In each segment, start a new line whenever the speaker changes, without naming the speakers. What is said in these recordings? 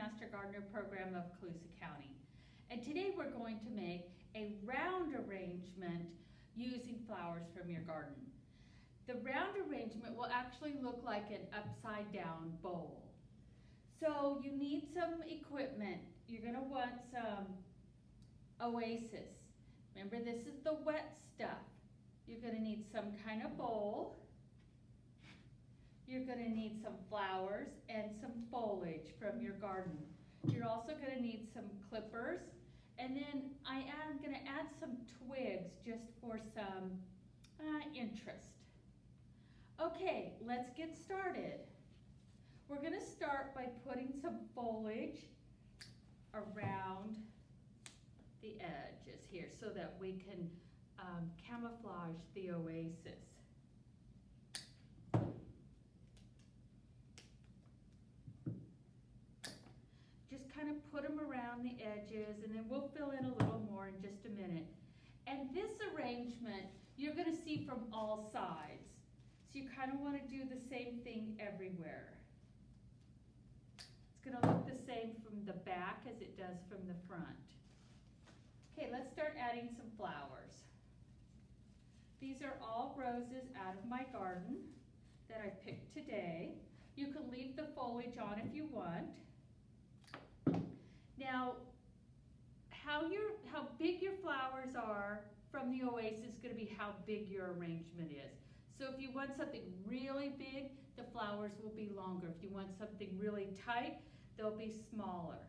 Master Gardener program of Colusa County. And today we're going to make a round arrangement using flowers from your garden. The round arrangement will actually look like an upside down bowl. So you need some equipment. You're going to want some Oasis. Remember, this is the wet stuff. You're going to need some kind of bowl. You're going to need some flowers and some foliage from your garden. You're also going to need some clippers. And then I am going to add some twigs just for some interest. Okay, let's get started. We're going to start by putting some foliage around the edges here so that we can camouflage the oasis. Just kind of put them around the edges, and then we'll fill in a little more in just a minute. And this arrangement, you're going to see from all sides. So you kind of want to do the same thing everywhere. It's going to look the same from the back as it does from the front. Okay, let's start adding some flowers. These are all roses out of my garden that I picked today. You can leave the foliage on if you want. Now, how big your flowers are from the oasis is going to be how big your arrangement is. So if you want something really big, the flowers will be longer. If you want something really tight, they'll be smaller.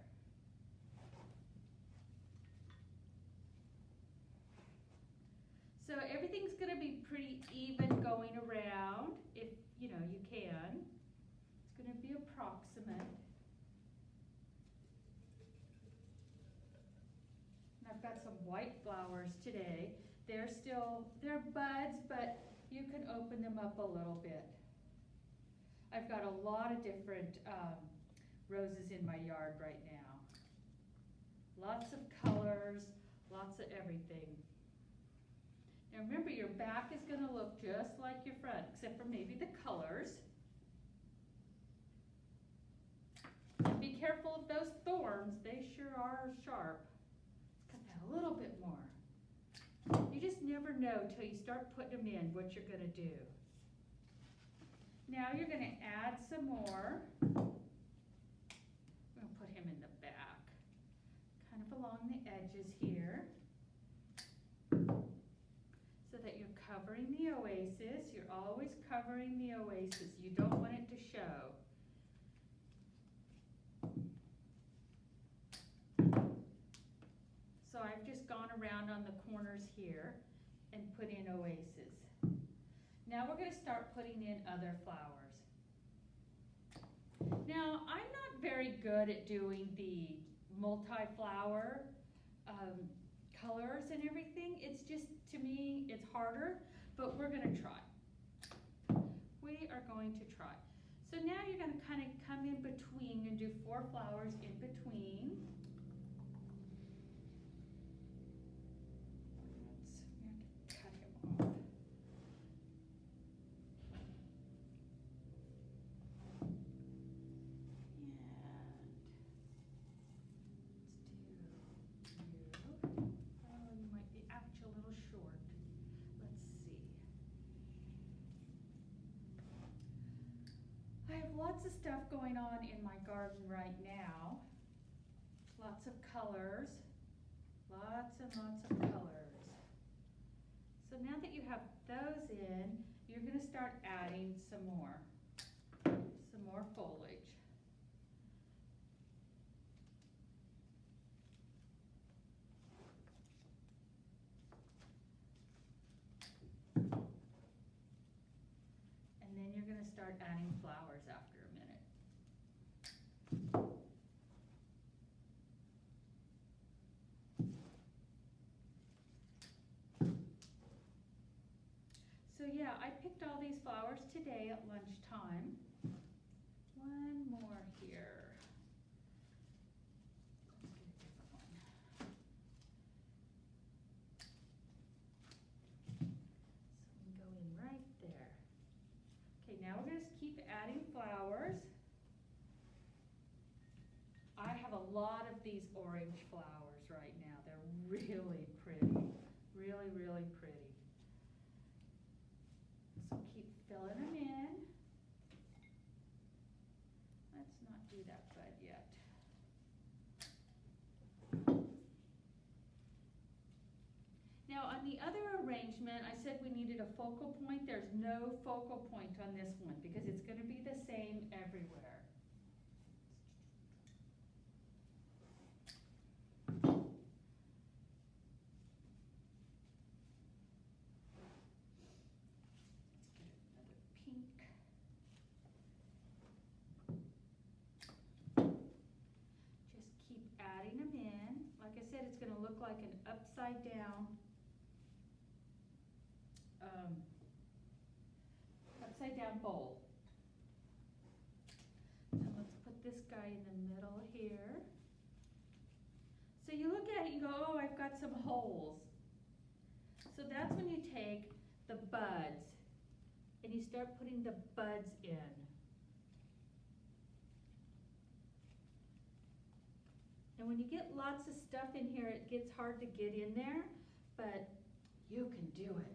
So everything's going to be pretty even going around if you can. It's going to be approximate. And I've got some white flowers today. They're buds, but you can open them up a little bit. I've got a lot of different roses in my yard right now. Lots of colors, lots of everything. Now remember, your back is going to look just like your front, except for maybe the colors. And be careful of those thorns. They sure are sharp. Let's cut that a little bit more. You just never know till you start putting them in what you're going to do. Now you're going to add some more. I'm going to put him in the back, kind of along the edges here, so that you're covering the oasis. You're always covering the oasis. You don't want it to show. So I've just gone around on the corners here and put in oasis. Now we're going to start putting in other flowers. Now I'm not very good at doing the multi-flower colors and everything. It's just, to me, it's harder, but we're going to try. We are going to try. So now you're going to kind of come in between and do 4 flowers in between. Lots of stuff going on in my garden right now. Lots of colors. Lots and lots of colors. So now that you have those in, you're going to start adding some more foliage. And then you're going to start adding flowers after a minute. So yeah, I picked all these flowers today at lunchtime. One more here. Let's get a different one. So we can go in right there. Okay, now we're going to keep adding flowers. I lot of these orange flowers right now. They're really pretty, really, really pretty. So keep filling them in. Let's not do that bud yet. Now on the other arrangement, I said we needed a focal point. There's no focal point on this one because it's going to be the same everywhere. It's going to look like an upside down bowl. So let's put this guy in the middle here. So you look at it, you go, oh, I've got some holes. So that's when you take the buds and you start putting the buds in. And when you get lots of stuff in here, it gets hard to get in there, but you can do it.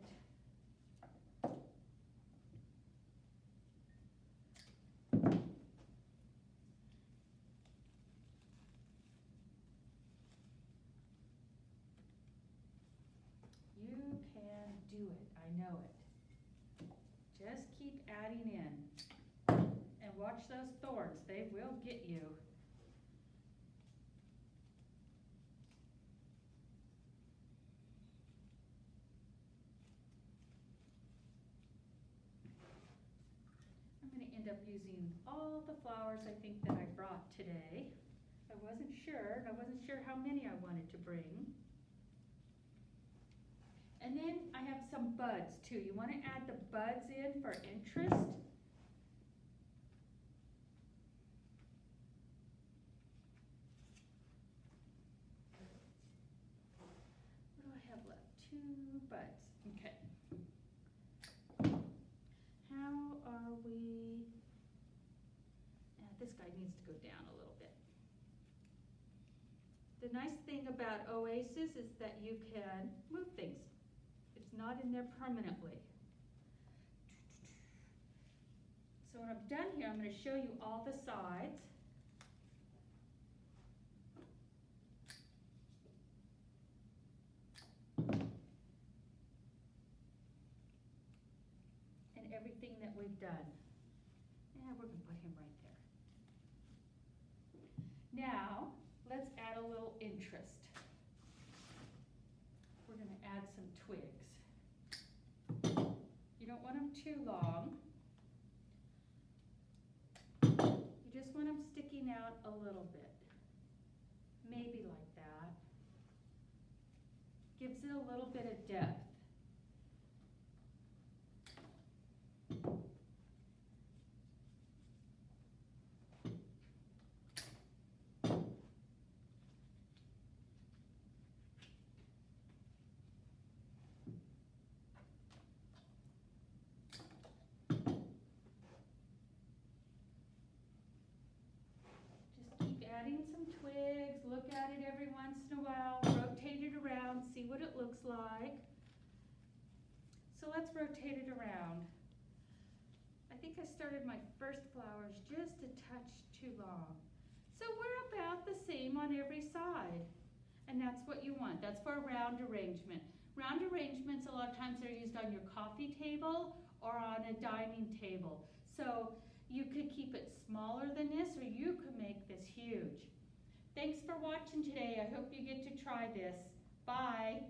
You can do it, I know it. Just keep adding in. And watch those thorns, they will get you. End up using all the flowers I think that I brought today. I wasn't sure how many I wanted to bring. And then I have some buds too. You want to add the buds in for interest. What do I have left? 2 buds. Okay. How are we? This guy needs to go down a little bit. The nice thing about Oasis is that you can move things. It's not in there permanently. So when I'm done here, I'm going to show you all the sides. And everything that we've done. Yeah, we're going to put him right there. Now, let's add a little interest. We're going to add some twigs. You don't want them too long. You just want them sticking out a little bit. Maybe like that. Gives it a little bit of depth. Adding some twigs, look at it every once in a while, rotate it around, see what it looks like. So let's rotate it around. I think I started my first flowers just a touch too long. So we're about the same on every side. And that's what you want. That's for a round arrangement. Round arrangements, a lot of times they're used on your coffee table or on a dining table. So you could keep it smaller than this, or you could make this huge. Thanks for watching today. I hope you get to try this. Bye.